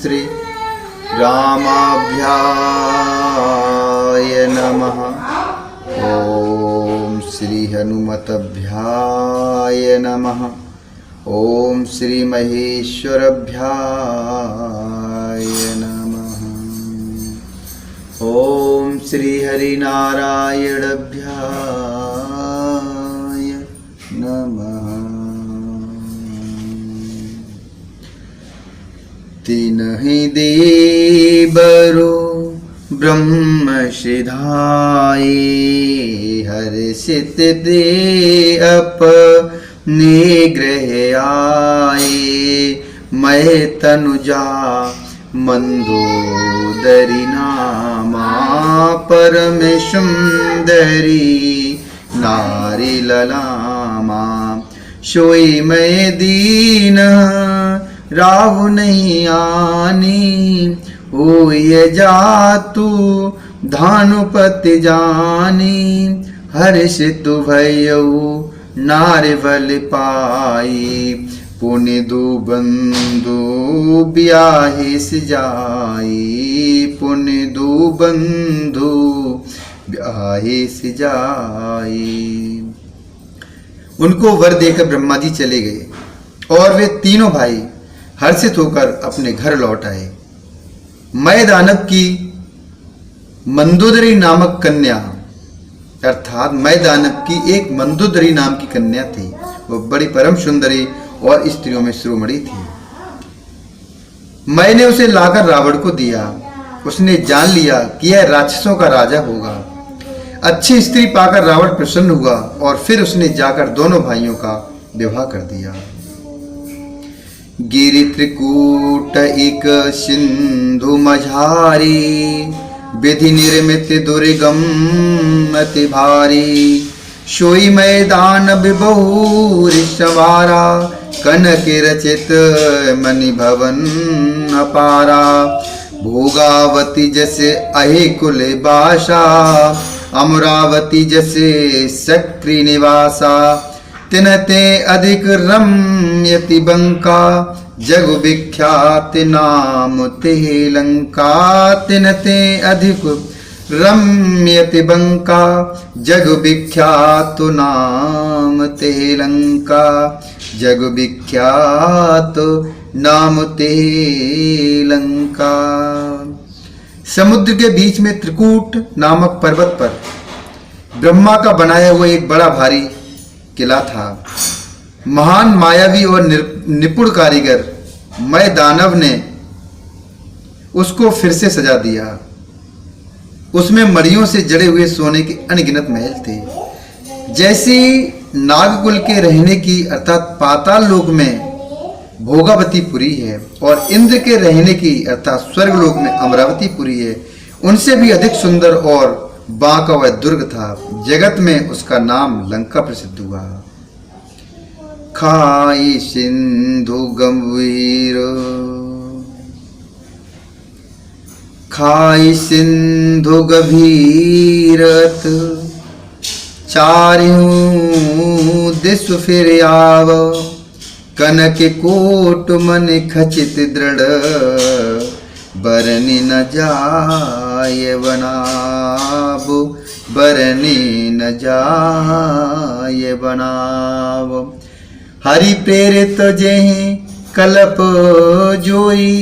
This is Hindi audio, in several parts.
श्री रामाभ्याय नमः। ओम श्री हनुमतभ्याय नमः। ओम श्री महेश्वरभ्याय नमः। ओम श्री हरिनारायणभ्याय नमः। तीनहि देवरो ब्रह्म सिधाए, हर्षित दे अपने ग्रह आए। मैं तनुजा मंदोदरी नामा, परम सुंदरी नारी ललामा। सोई मैं दीन राहु नहीं आनी, हो ये जातु धानुपति जानी। हर्षित भयउ नारि बल पाई, पुण्य दु बंधु ब्याहि सिजाई। पुण्य दु बंधु ब्याहि सिजाई। उनको वर देकर ब्रह्मा जी चले गए और वे तीनों भाई हर्षित होकर अपने घर लौट आए। मैं दानव की मंदोदरी नामक कन्या, अर्थात मैं दानव की एक मंदोदरी नाम की कन्या थी। वो बड़ी परम सुंदरी और स्त्रियों में शिरोमणि थी। मैंने उसे लाकर रावण को दिया। उसने जान लिया कि यह राक्षसों का राजा होगा। अच्छी स्त्री पाकर रावण प्रसन्न हुआ और फिर उसने जाकर दोनों भाइयों का विवाह कर दिया। गिरि त्रिकूट एक सिंधु मझारी, विधि निर्मित दुर्गम अति भारी। सोई मैदान बहु सवारा, कनक रचित मणि भवन अपारा। भोगावती जैसे अहि कुल बासा, अमरावती जैसे सक्री निवासा। तिनते अधिक रम्यति बंका, जग विख्यात नाम ते लंका। तिनते अधिक रम्यति बंका, जग विख्यात नाम ते लंका। जग विख्यात नाम ते लंका। समुद्र के बीच में त्रिकूट नामक पर्वत पर ब्रह्मा का बनाया हुआ एक बड़ा भारी किला था। महान मायावी और निपुण कारीगर मैं दानव ने उसको फिर से सजा दिया। उसमें मणियों से जड़े हुए सोने के अनगिनत महल थे। जैसी नागकुल के रहने की अर्थात पाताल लोक में भोगावतीपुरी है और इंद्र के रहने की अर्थात स्वर्गलोक में अमरावतीपुरी है, उनसे भी अधिक सुंदर और बांका वह दुर्ग था। जगत में उसका नाम लंका प्रसिद्ध हुआ। खाई सिंधु गंभीर, खाई सिंधु गभीरत। चारियों दिस फिर आव, कनक कोट मन खचित दृढ़। बरनी न जाय बनाव, बरनी न जाय बनाव। हरि प्रेरित जेहि कल्प जोई,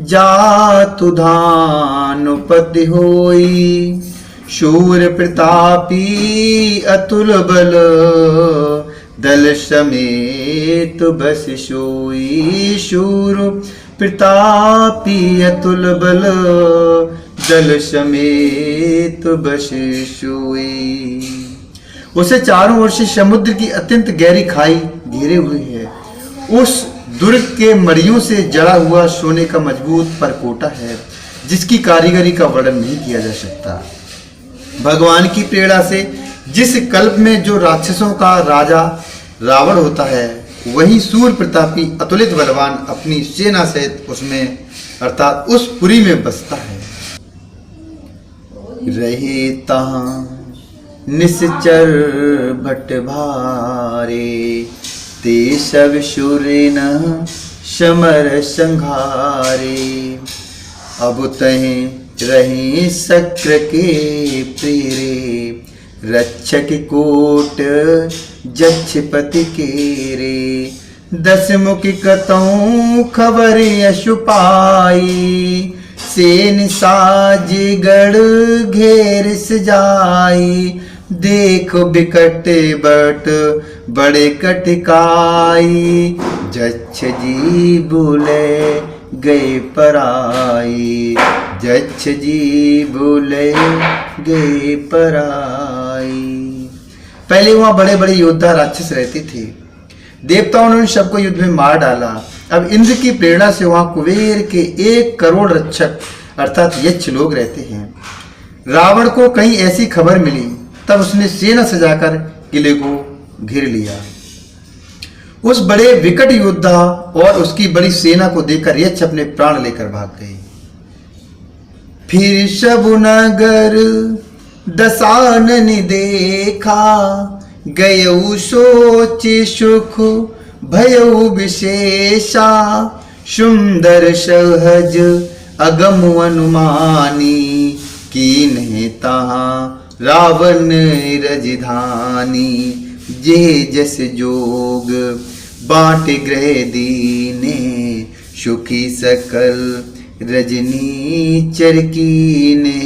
जातु धानुपति होई। शूर प्रतापी अतुल बल, दल समेत बस सोई। शूर प्रतापी अतुल बल, दल समेत बस सोई। उसे चारों ओर से समुद्र की अत्यंत गहरी खाई घेरे हुए है। उस दुर्ग के मड़ियों से जड़ा हुआ सोने का मजबूत परकोटा है, जिसकी कारीगरी का वर्णन नहीं किया जा सकता। भगवान की प्रेरणा से जिस कल्प में जो राक्षसों का राजा रावण होता है, वही सूर प्रतापी अतुलित बलवान अपनी सेना सहित उसमें अर्थात उस पुरी में बसता है। रहे तहाँ निश्चर भट भारे, ते सब सुर न समर संघारे। अब तहें रहे शक्र के प्रेरे, रक्षक कोट जक्षपति केरे। 10 मुख कतौ खबर यशु पाई, सेन साज गढ़ घेर सजाई। देखो बिकट बट बड़े कटकाई, जच्छ जी बोले गए पराई। जच्छ जी बोले गए पराई। पहले वहां बड़े बड़े योद्धा राक्षस रहते थे। देवताओं ने उन सबको युद्ध में मार डाला। अब इंद्र की प्रेरणा से वहां कुबेर के 1 करोड़ रक्षक अर्थात यक्ष लोग रहते हैं। रावण को कहीं ऐसी खबर मिली, तब उसने सेना सजाकर किले को घेर लिया। उस बड़े विकट योद्धा और उसकी बड़ी सेना को देखकर यक्ष अपने प्राण लेकर भाग गए। फिर सब नगर दसानन देखा, गयऊ सोच सुख भयऊ विशेषा। सुंदर सहज अगम अनुमानी, कीन्हे तहाँ रावण रजधानी। जे जस जोग बाट ग्रह दीने, सुखी सकल रजनी चरकीने।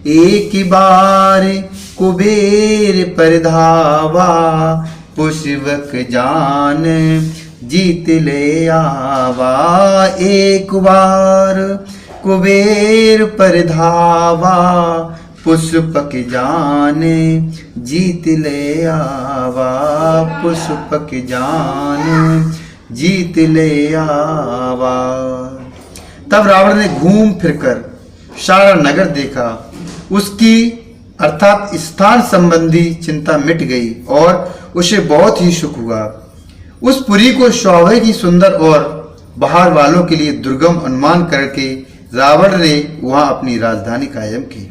एक बार कुबेर पर धावा, पुष्पक जान जीत ले आवा। एक बार कुबेर पर धावा, पुष्पक जान जीत ले आवा। पुष्पक जान जीत ले आवा। तब रावण ने घूम फिरकर सारा नगर देखा। उसकी अर्थात स्थान संबंधी चिंता मिट गई और उसे बहुत ही सुख हुआ। उस पुरी को शोभा की सुंदर और बाहर वालों के लिए दुर्गम अनुमान करके रावण ने वहां अपनी राजधानी कायम की।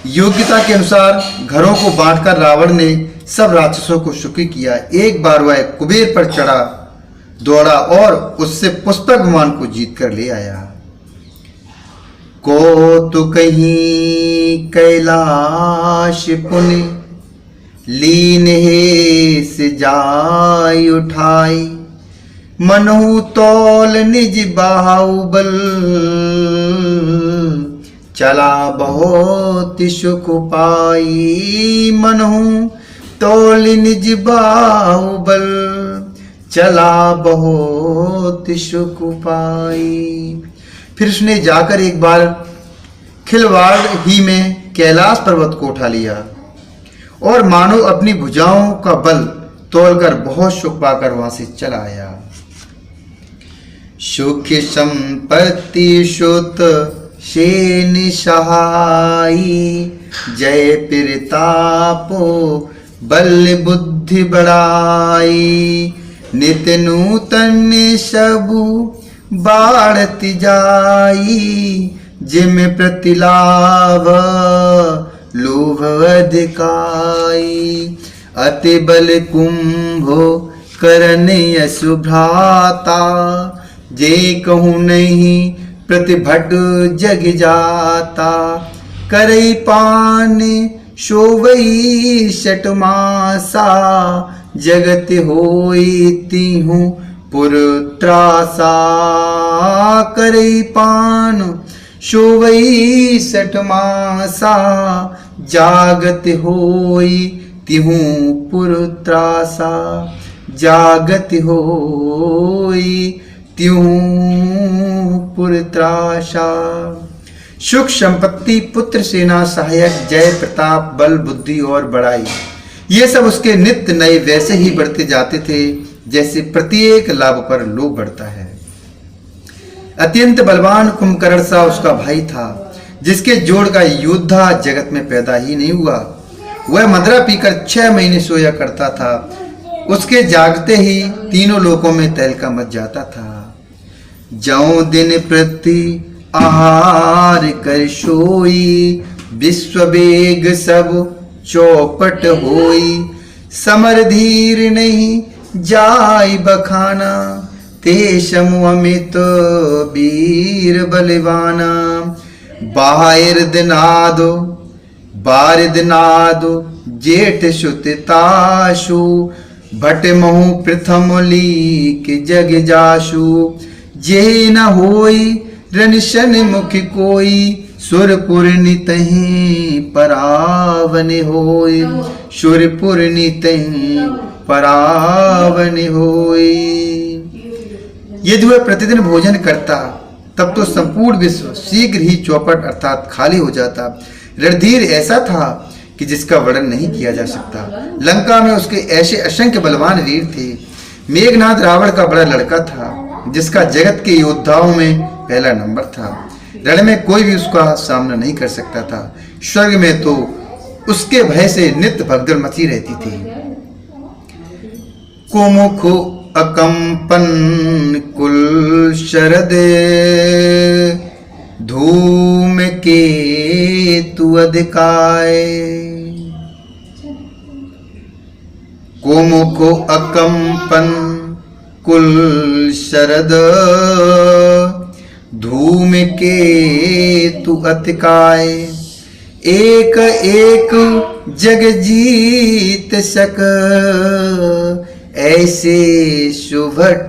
योग्यता के अनुसार घरों को बांटकर रावण ने सब राक्षसों को सुखी किया। एक बार वह कुबेर पर चढ़ा दौड़ा और उससे पुष्पक विमान को जीत कर ले आया। को तो कहीं कैलाश पुनि, लीन हे से जाय उठाई। मनहु तौल निज बाहुबल, चला बहुत सुख पाई। मनहु तौल निज बाहुबल, चला बहुत सुख पाई। फिर उसने जाकर एक बार खिलवाड़ ही में कैलाश पर्वत को उठा लिया और मानो अपनी भुजाओं का बल तोलकर बहुत सुख पाकर वहां से चला आया। सुख संपत्ति सुत सेन सहाई, जय प्रतापो बल बुद्धि बढ़ाई। नित नूतन सबु बाढ़त जाई, जिम प्रतिलाभ लोभ अधिकाई। अति बल कुंभो करन यशुभ्राता, जे कहूँ नहीं प्रतिभट जग जाता। करई पान शोभई शटमासा, जगत होई तिहु पुरत्रासा। करई पान शोभई शटमासा, जागत होई तिहु पुरत्रासा। जागत होई त्यों पुरत्राशा। सुख संपत्ति, पुत्र, सेना, सहायक, जय प्रताप, बल, बुद्धि और बड़ाई, ये सब उसके नित्य नए वैसे ही बढ़ते जाते थे जैसे प्रत्येक लाभ पर लोभ बढ़ता है। अत्यंत बलवान कुंभकर्ण सा उसका भाई था, जिसके जोड़ का योद्धा जगत में पैदा ही नहीं हुआ। वह मदिरा पीकर 6 महीने सोया करता था। उसके जागते ही तीनों लोकों में तहलका मच जाता था। जौ दिन प्रति आहार कर सोई, विश्व वेग सब चौपट होई। समर धीर नहीं जाय बखाना, ते समु अमित वीर बलवाना। बारिदनादो जेठ सुतताशु। भट महु प्रथम लीक जग जाशु। जे न होई रनिशन मुख कोई। सुरपुर नितहि परावन होई। सुरपुर नितहि परावन होई। यदि वह प्रतिदिन भोजन करता तब तो संपूर्ण विश्व शीघ्र ही चौपट अर्थात खाली हो जाता। रणधीर ऐसा था कि जिसका वर्णन नहीं किया जा सकता। लंका में उसके ऐसे असंख्य बलवान वीर थे। मेघनाद रावण का बड़ा लड़का था जिसका जगत के योद्धाओं में पहला नंबर था। रण में कोई भी उसका सामना नहीं कर सकता था। स्वर्ग में तो उसके भय से नित्य भगदड़ मची रहती थी। कुमुख अकंपन कुल शरद धूम के तु अधिकाय। कुमुख अकंपन कुल शरद धूम के तु अतिकाय। एक एक जग जीत सक ऐसे सुभट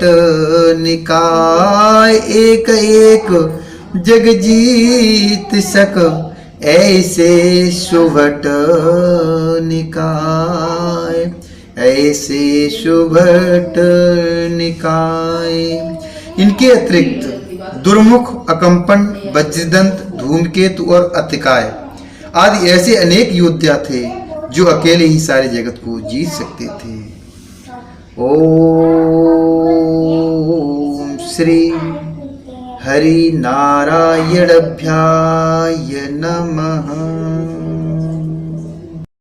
निकाय। एक एक जग जीत सक ऐसे सुभट निकाय। ऐसे सुभट निकाय। इनके अतिरिक्त दुर्मुख, अकंपन, वज्रदंत, धूमकेतु और अतिकाय आदि ऐसे अनेक योद्धा थे जो अकेले ही सारे जगत को जीत सकते थे। ओम श्री हरि नारायणाभ्याय नमः।